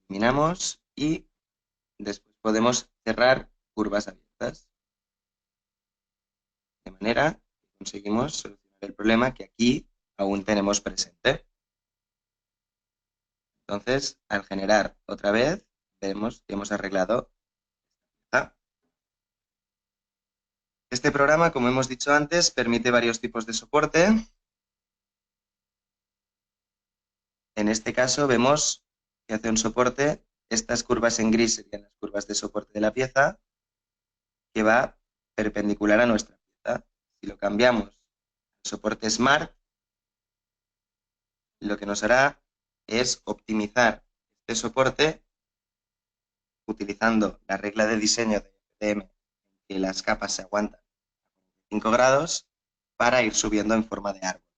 eliminamos y después podemos cerrar curvas abiertas. De manera que conseguimos solucionar el problema que aquí aún tenemos presente. Entonces, al generar otra vez, vemos que hemos arreglado esta. Este programa, como hemos dicho antes, permite varios tipos de soporte. En este caso vemos que hace un soporte, estas curvas en gris serían las curvas de soporte de la pieza, que va perpendicular a nuestra pieza. Si lo cambiamos al soporte Smart, lo que nos hará es optimizar este soporte utilizando la regla de diseño de FDM, que las capas se aguantan a 5 grados, para ir subiendo en forma de árbol,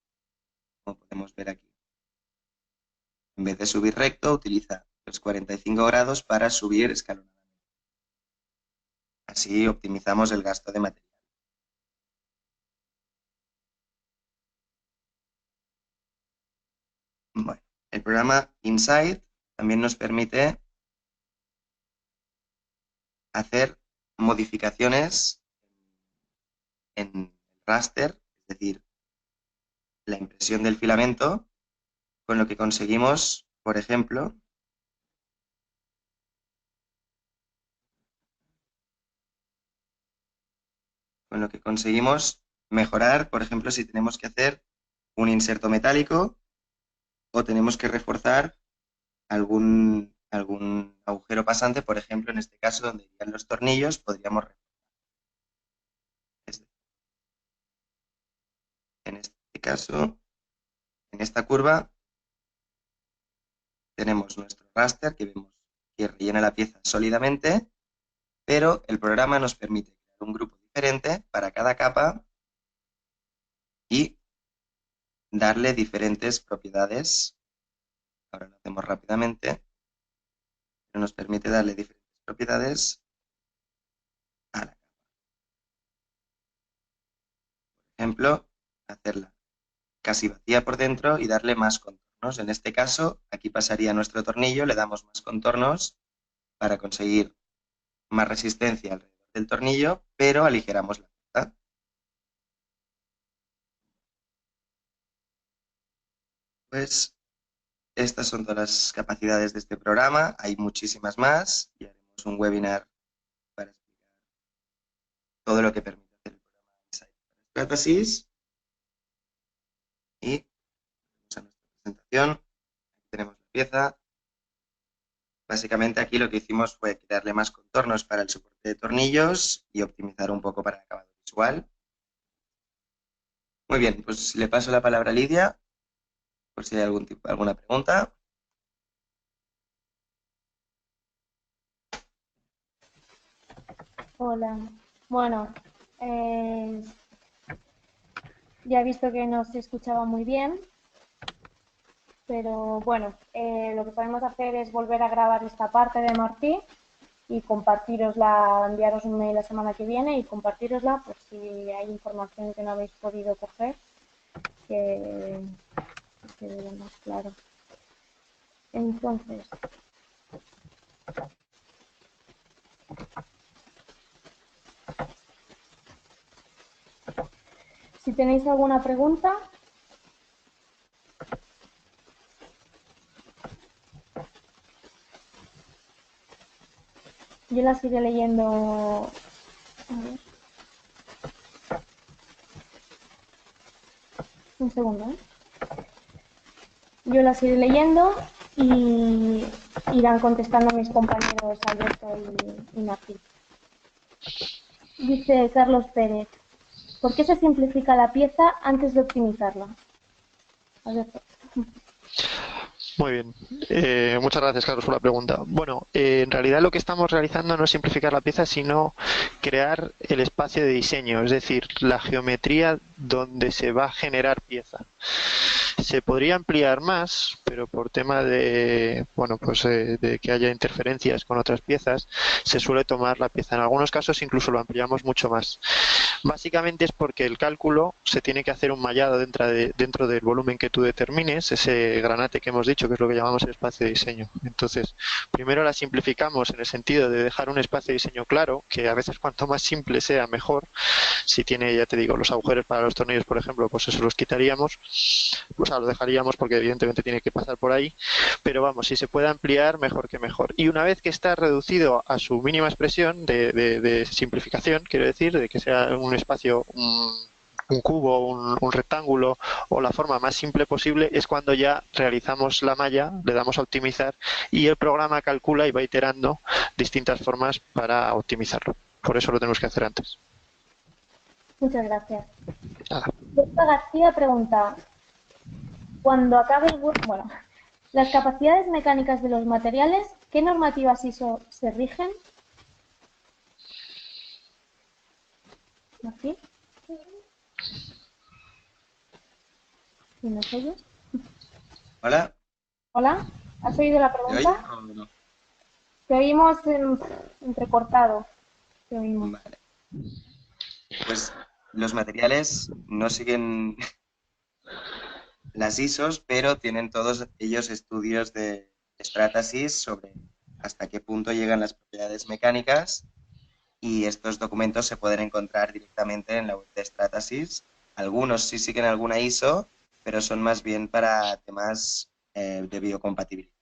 como podemos ver aquí. En vez de subir recto, utiliza los 45 grados para subir escalonadamente. Así optimizamos el gasto de material. Bueno, el programa Insight también nos permite hacer modificaciones en el raster, es decir, la impresión del filamento, con lo que conseguimos, por ejemplo, mejorar, por ejemplo, si tenemos que hacer un inserto metálico o tenemos que reforzar algún agujero pasante, por ejemplo, en este caso donde irían los tornillos, podríamos reforzar. En este caso, en esta curva, tenemos nuestro raster que vemos que rellena la pieza sólidamente, pero el programa nos permite crear un grupo diferente para cada capa y darle diferentes propiedades. Ahora lo hacemos rápidamente, pero nos permite darle diferentes propiedades a la capa. Por ejemplo, hacerla casi vacía por dentro y darle más contornos. En este caso, aquí pasaría nuestro tornillo, le damos más contornos para conseguir más resistencia alrededor del tornillo, pero aligeramos la pieza. Pues estas son todas las capacidades de este programa, hay muchísimas más y haremos un webinar para explicar todo lo que permite hacer el programa Insight para Stratasys. Y vamos a nuestra presentación. Aquí tenemos la pieza. Básicamente aquí lo que hicimos fue crearle más contornos para el soporte de tornillos y optimizar un poco para el acabado visual. Muy bien, pues le paso la palabra a Lidia, por si hay alguna pregunta. Hola. Bueno, ya he visto que no se escuchaba muy bien, pero bueno, lo que podemos hacer es volver a grabar esta parte de Martí y compartirosla, enviaros un mail la semana que viene y compartirosla por si hay información que no habéis podido coger, que quede más claro. Entonces, si tenéis alguna pregunta, yo las iré leyendo. A ver. Un segundo, ¿eh? Yo las iré leyendo y irán contestando mis compañeros Alberto y Martí. Dice Carlos Pérez, ¿por qué se simplifica la pieza antes de optimizarla? Alberto. Muy bien. Muchas gracias, Carlos, por la pregunta. Bueno, en realidad lo que estamos realizando no es simplificar la pieza, sino crear el espacio de diseño, es decir, la geometría donde se va a generar pieza. Se podría ampliar más, pero por tema de, bueno, pues de que haya interferencias con otras piezas, se suele tomar la pieza. En algunos casos incluso lo ampliamos mucho más. Básicamente es porque el cálculo se tiene que hacer un mallado dentro del volumen que tú determines, ese granate que hemos dicho, que es lo que llamamos el espacio de diseño. Entonces, primero la simplificamos en el sentido de dejar un espacio de diseño claro, que a veces cuanto más simple sea, mejor. Si tiene, ya te digo, los agujeros para los tornillos, por ejemplo, pues eso los quitaríamos, o sea, lo dejaríamos porque evidentemente tiene que pasar por ahí, pero vamos, si se puede ampliar, mejor que mejor. Y una vez que está reducido a su mínima expresión de simplificación, quiero decir, de que sea un espacio, un cubo, un rectángulo o la forma más simple posible, es cuando ya realizamos la malla, le damos a optimizar y el programa calcula y va iterando distintas formas para optimizarlo. Por eso lo tenemos que hacer antes. Muchas gracias. Nada. Berta García pregunta, cuando acabe el bueno, las capacidades mecánicas de los materiales, ¿qué normativas ISO se rigen? ¿Así? ¿Y nos oyes? Hola. Hola, ¿has oído la ¿Me oye? pregunta? No, no. Te oímos entrecortado. Te oímos. Vale. Pues los materiales no siguen las ISOs, pero tienen todos ellos estudios de Stratasys sobre hasta qué punto llegan las propiedades mecánicas y estos documentos se pueden encontrar directamente en la web de Stratasys. Algunos sí siguen alguna ISO, pero son más bien para temas de biocompatibilidad.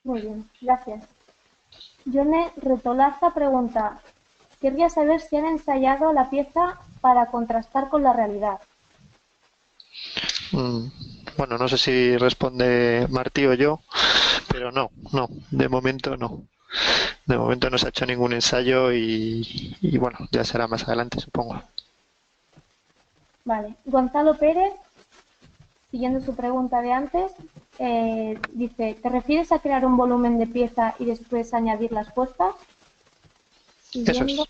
Muy bien, gracias. Yone Retolaza pregunta, querría saber si han ensayado la pieza para contrastar con la realidad. Bueno, no sé si responde Martí o yo, pero no, de momento no. De momento no se ha hecho ningún ensayo y bueno, ya será más adelante, supongo. Vale. Gonzalo Pérez, siguiendo su pregunta de antes, dice, ¿te refieres a crear un volumen de pieza y después añadir las puestas? Eso es.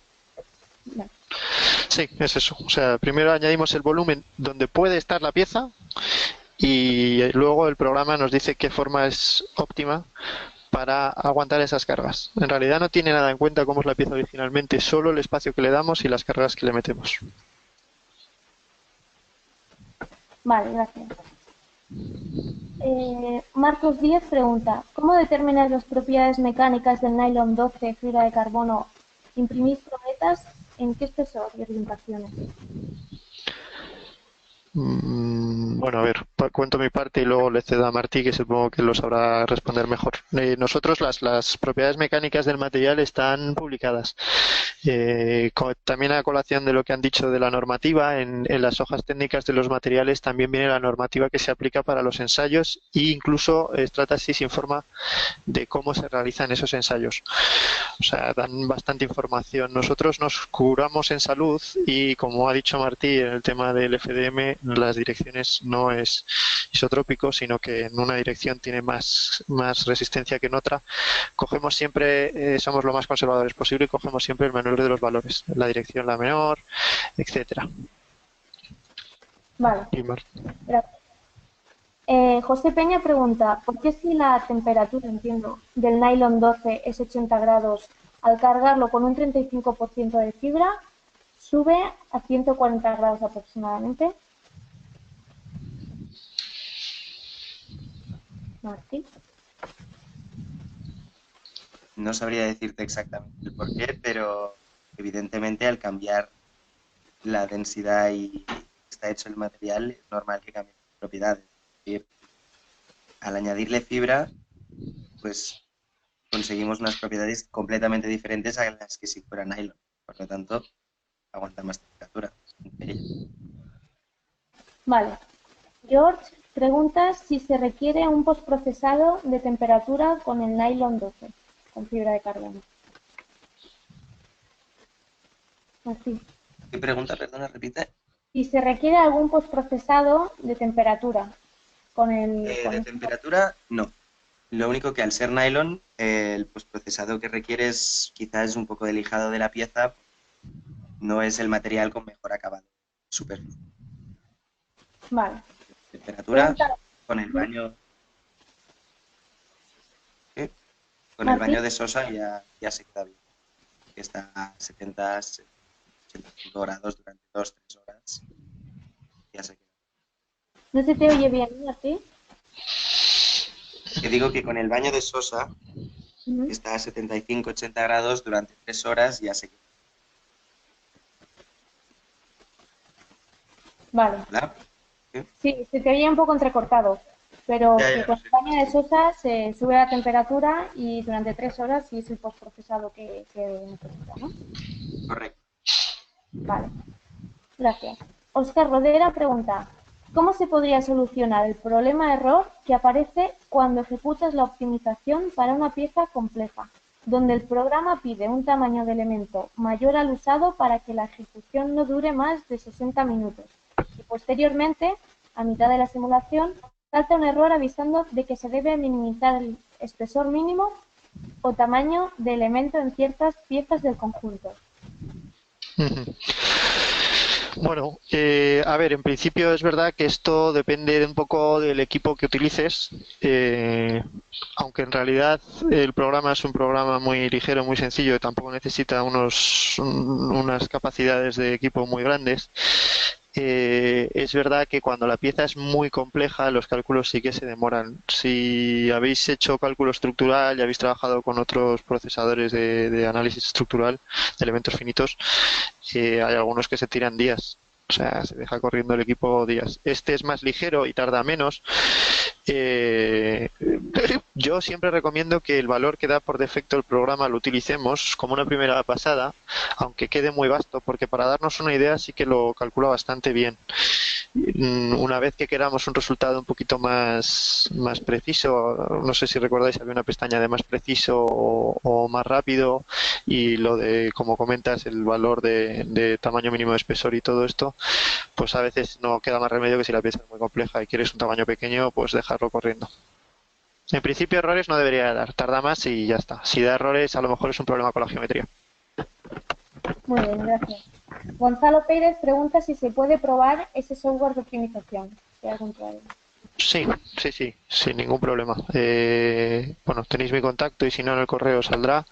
Vale. Sí, es eso. O sea, primero añadimos el volumen donde puede estar la pieza y luego el programa nos dice qué forma es óptima para aguantar esas cargas. En realidad no tiene nada en cuenta cómo es la pieza originalmente, solo el espacio que le damos y las cargas que le metemos. Vale, gracias. Marcos Díez pregunta, ¿cómo determinar las propiedades mecánicas del nylon 12 fibra de carbono? ¿Imprimís prometas? ¿En qué espesor y orientaciones? Bueno, a ver, cuento mi parte y luego le cedo a Martí, que supongo que lo sabrá responder mejor. Nosotros las propiedades mecánicas del material están publicadas. También a colación de lo que han dicho de la normativa, en las hojas técnicas de los materiales también viene la normativa que se aplica para los ensayos e incluso Stratasys informa de cómo se realizan esos ensayos. O sea, dan bastante información. Nosotros nos curamos en salud y, como ha dicho Martí, en el tema del FDM, las direcciones no es isotrópico, sino que en una dirección tiene más resistencia que en otra. Cogemos siempre, somos lo más conservadores posible y cogemos siempre el menor de los valores. La dirección la menor, etcétera. Vale, gracias. José Peña pregunta, ¿por qué si la temperatura, entiendo, del nylon 12 es 80 grados, al cargarlo con un 35% de fibra, sube a 140 grados aproximadamente? Martí. No sabría decirte exactamente el por qué, pero evidentemente al cambiar la densidad y está hecho el material, es normal que cambie sus propiedades. Es decir, al añadirle fibra, pues conseguimos unas propiedades completamente diferentes a las que si fuera nylon. Por lo tanto, aguanta más temperatura. Vale. George pregunta si se requiere un postprocesado de temperatura con el nylon 12, con fibra de carbono. Así. ¿Qué pregunta? Perdona, repite. Si se requiere algún postprocesado de temperatura con el... De temperatura, no. Lo único que al ser nylon, el postprocesado que requiere es quizás un poco de lijado de la pieza, no es el material con mejor acabado. Superficie. Vale. Temperatura con el baño. ¿Qué? Con el baño de Sosa ya se queda bien. Está a 70, 85 grados durante 2-3 horas. Ya se queda. ¿No se te oye bien, Martí? Que digo que con el baño de Sosa está a 75-80 grados durante 3 horas y ya se queda. Vale. ¿Verdad? Sí, se te oye un poco entrecortado, pero que con el baño de Sosa se sube la temperatura y durante 3 horas sí es el postprocesado que necesita, ¿no? Correcto. Vale. Gracias. Óscar Rodera pregunta, ¿cómo se podría solucionar el problema de error que aparece cuando ejecutas la optimización para una pieza compleja, donde el programa pide un tamaño de elemento mayor al usado para que la ejecución no dure más de 60 minutos? Y posteriormente, a mitad de la simulación, salta un error avisando de que se debe minimizar el espesor mínimo o tamaño de elemento en ciertas piezas del conjunto. Bueno, a ver, en principio es verdad que esto depende un poco del equipo que utilices, aunque en realidad el programa es un programa muy ligero, muy sencillo, tampoco necesita unas capacidades de equipo muy grandes. Es verdad que cuando la pieza es muy compleja, los cálculos sí que se demoran. Si habéis hecho cálculo estructural y habéis trabajado con otros procesadores de análisis estructural de elementos finitos, hay algunos que se tiran días. O sea, se deja corriendo el equipo días. Este es más ligero y tarda menos. Yo siempre recomiendo que el valor que da por defecto el programa lo utilicemos como una primera pasada, aunque quede muy vasto, porque para darnos una idea sí que lo calcula bastante bien. Una vez que queramos un resultado un poquito más preciso, no sé si recordáis, había una pestaña de más preciso o más rápido, y lo de, como comentas, el valor de tamaño mínimo de espesor y todo esto, pues a veces no queda más remedio que si la pieza es muy compleja y quieres un tamaño pequeño, pues dejarlo corriendo. En principio errores no debería dar, tarda más y ya está. Si da errores, a lo mejor es un problema con la geometría. Muy bien, gracias. Gonzalo Pérez pregunta si se puede probar ese software de optimización. Si hay algún problema. Sí, sin ningún problema. Bueno, tenéis mi contacto y si no en el correo saldrá.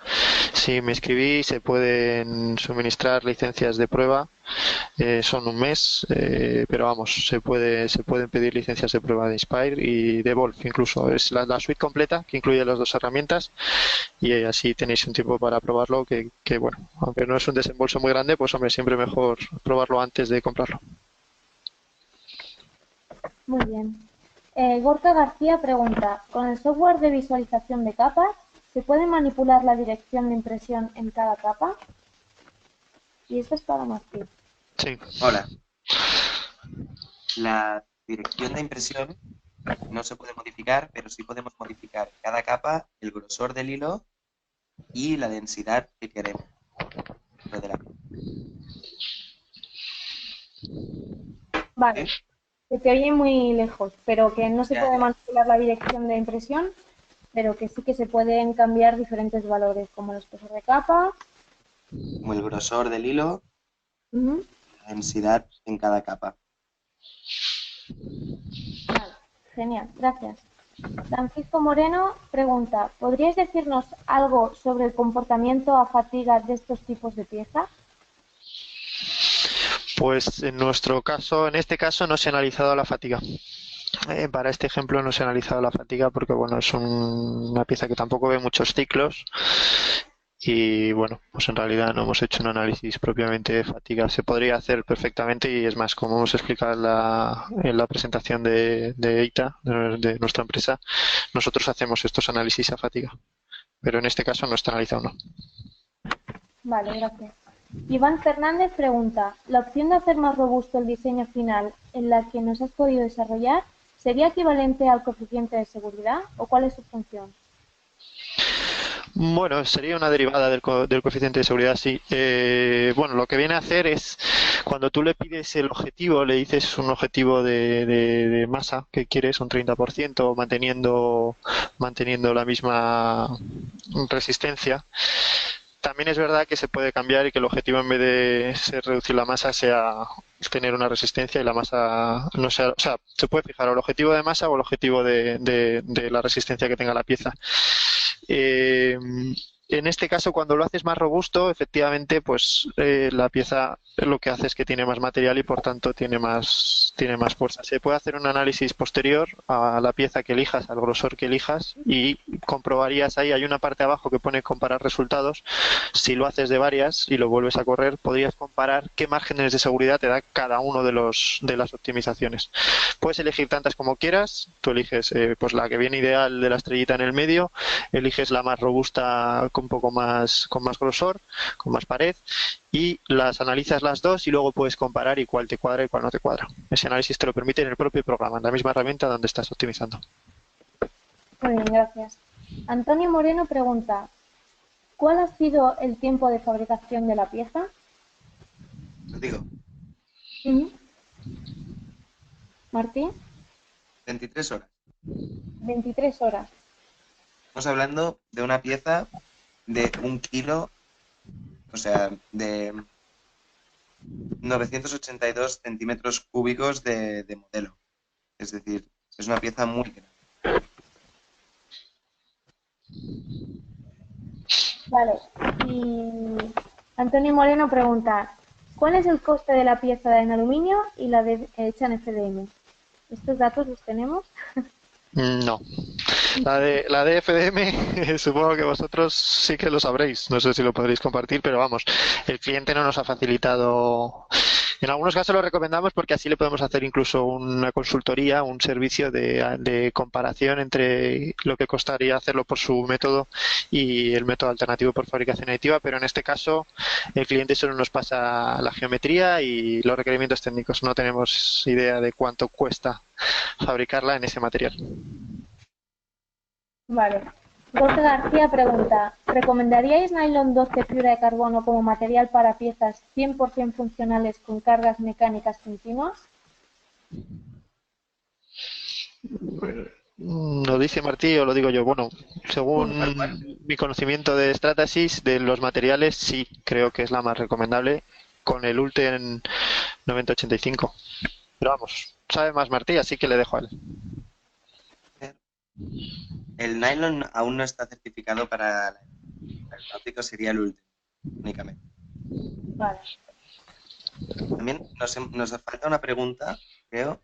Si me escribís, se pueden suministrar licencias de prueba. Son un mes, pero vamos, se pueden pedir licencias de prueba de Inspire y de Wolf incluso. Es la suite completa que incluye las dos herramientas y así tenéis un tiempo para probarlo que bueno, aunque no es un desembolso muy grande, pues hombre, siempre mejor probarlo antes de comprarlo. Muy bien. Gorka García pregunta, ¿con el software de visualización de capas se puede manipular la dirección de impresión en cada capa? Y esto es para Martín. Sí. Hola. La dirección de impresión no se puede modificar, pero sí podemos modificar en cada capa el grosor del hilo y la densidad que queremos. Vale. ¿Sí? Se te oye muy lejos, pero que no se puede manipular la dirección de impresión, pero que sí que se pueden cambiar diferentes valores, como el espesor de capa. Como el grosor del hilo y la densidad en cada capa. Vale, genial, gracias. Francisco Moreno pregunta, ¿podríais decirnos algo sobre el comportamiento a fatiga de estos tipos de piezas? Pues en nuestro caso, en este caso no se ha analizado la fatiga. Para este ejemplo no se ha analizado la fatiga porque bueno, es una pieza que tampoco ve muchos ciclos y bueno, pues en realidad no hemos hecho un análisis propiamente de fatiga. Se podría hacer perfectamente y es más, como hemos explicado en la presentación de EITA, de nuestra empresa, nosotros hacemos estos análisis a fatiga, pero en este caso no está analizado, no. Vale, gracias. Iván Fernández pregunta, ¿la opción de hacer más robusto el diseño final en la que nos has podido desarrollar sería equivalente al coeficiente de seguridad o cuál es su función? Bueno, sería una derivada del coeficiente de seguridad, sí. Bueno, lo que viene a hacer es, cuando tú le pides el objetivo, le dices un objetivo de masa que quieres, un 30%, manteniendo la misma resistencia. También es verdad que se puede cambiar y que el objetivo en vez de ser reducir la masa sea tener una resistencia y la masa no sea, o sea, se puede fijar o el objetivo de masa o el objetivo de la resistencia que tenga la pieza. En este caso, cuando lo haces más robusto, efectivamente, pues la pieza lo que hace es que tiene más material y por tanto tiene más fuerza. Se puede hacer un análisis posterior a la pieza que elijas, al grosor que elijas y comprobarías ahí, hay una parte abajo que pone comparar resultados. Si lo haces de varias y lo vuelves a correr, podrías comparar qué márgenes de seguridad te da cada uno de las optimizaciones. Puedes elegir tantas como quieras, tú eliges pues la que viene ideal de la estrellita en el medio, eliges la más robusta con más grosor, con más pared y las analizas las dos y luego puedes comparar y cuál te cuadra y cuál no te cuadra. Ese análisis te lo permite en el propio programa, en la misma herramienta donde estás optimizando. Muy bien, gracias. Antonio Moreno pregunta, ¿cuál ha sido el tiempo de fabricación de la pieza? Os digo. Martín. 23 horas. 23 horas. Estamos hablando de una pieza de 1 kilo, o sea, de 982 centímetros cúbicos de modelo. Es decir, es una pieza muy grande. Vale. Y Antonio Moreno pregunta, ¿cuál es el coste de la pieza en aluminio y la hecha en FDM? ¿Estos datos los tenemos? No. La de FDM, supongo que vosotros sí que lo sabréis. No sé si lo podréis compartir, pero vamos, el cliente no nos ha facilitado. En algunos casos lo recomendamos porque así le podemos hacer incluso una consultoría, un servicio de comparación entre lo que costaría hacerlo por su método y el método alternativo por fabricación aditiva, pero en este caso el cliente solo nos pasa la geometría y los requerimientos técnicos. No tenemos idea de cuánto cuesta fabricarla en ese material. Vale. Jorge García pregunta, ¿recomendaríais nylon 12 fibra de carbono como material para piezas 100% funcionales con cargas mecánicas continuas? ¿Lo dice Martí o lo digo yo? Bueno, según mi conocimiento de Stratasys, de los materiales, sí, creo que es la más recomendable con el Ulten 9085. Pero vamos, sabe más Martí, así que le dejo a él. El nylon aún no está certificado para el náutico, sería el Ulten, únicamente. Vale. También nos falta una pregunta, creo,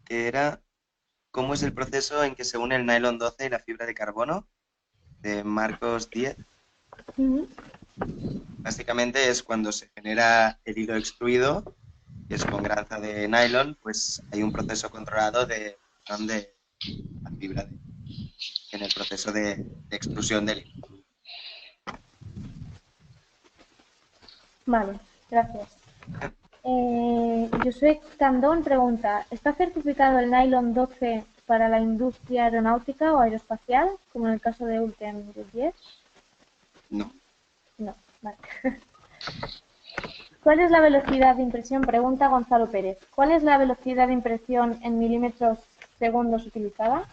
que era ¿cómo es el proceso en que se une el nylon 12 y la fibra de carbono? De Marcos 10. Básicamente es cuando se genera el hilo extruido, que es con granja de nylon, pues hay un proceso controlado de la fibra en el proceso de extrusión del hilo. Vale, gracias. Josué Candón pregunta, ¿está certificado el nylon 12 para la industria aeronáutica o aeroespacial, como en el caso de Ultem 10? No. No, vale. ¿Cuál es la velocidad de impresión? Pregunta Gonzalo Pérez. ¿Cuál es la velocidad de impresión en milímetros segundos utilizada?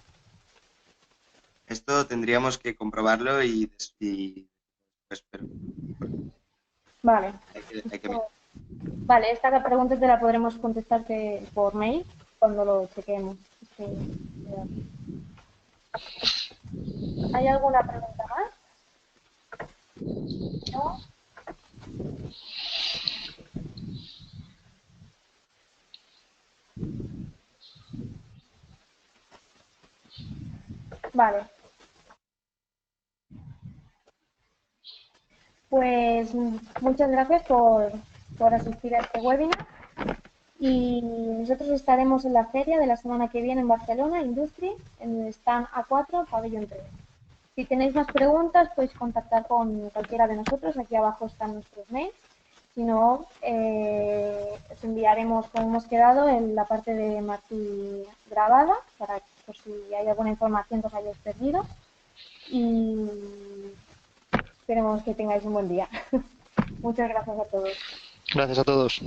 Esto tendríamos que comprobarlo y pues, pero Vale. hay que mirar. Vale, esta pregunta te la podremos contestarte por mail cuando lo chequemos. ¿Hay alguna pregunta más? ¿No? Vale. Pues muchas gracias por asistir a este webinar y nosotros estaremos en la feria de la semana que viene en Barcelona, Industry, en el stand A4, pabellón 3. Si tenéis más preguntas, podéis contactar con cualquiera de nosotros, aquí abajo están nuestros mails. Si no, os enviaremos, como hemos quedado, en la parte de Martí grabada, para por si hay alguna información que os hayáis perdido. Y esperemos que tengáis un buen día. Muchas gracias a todos. Gracias a todos.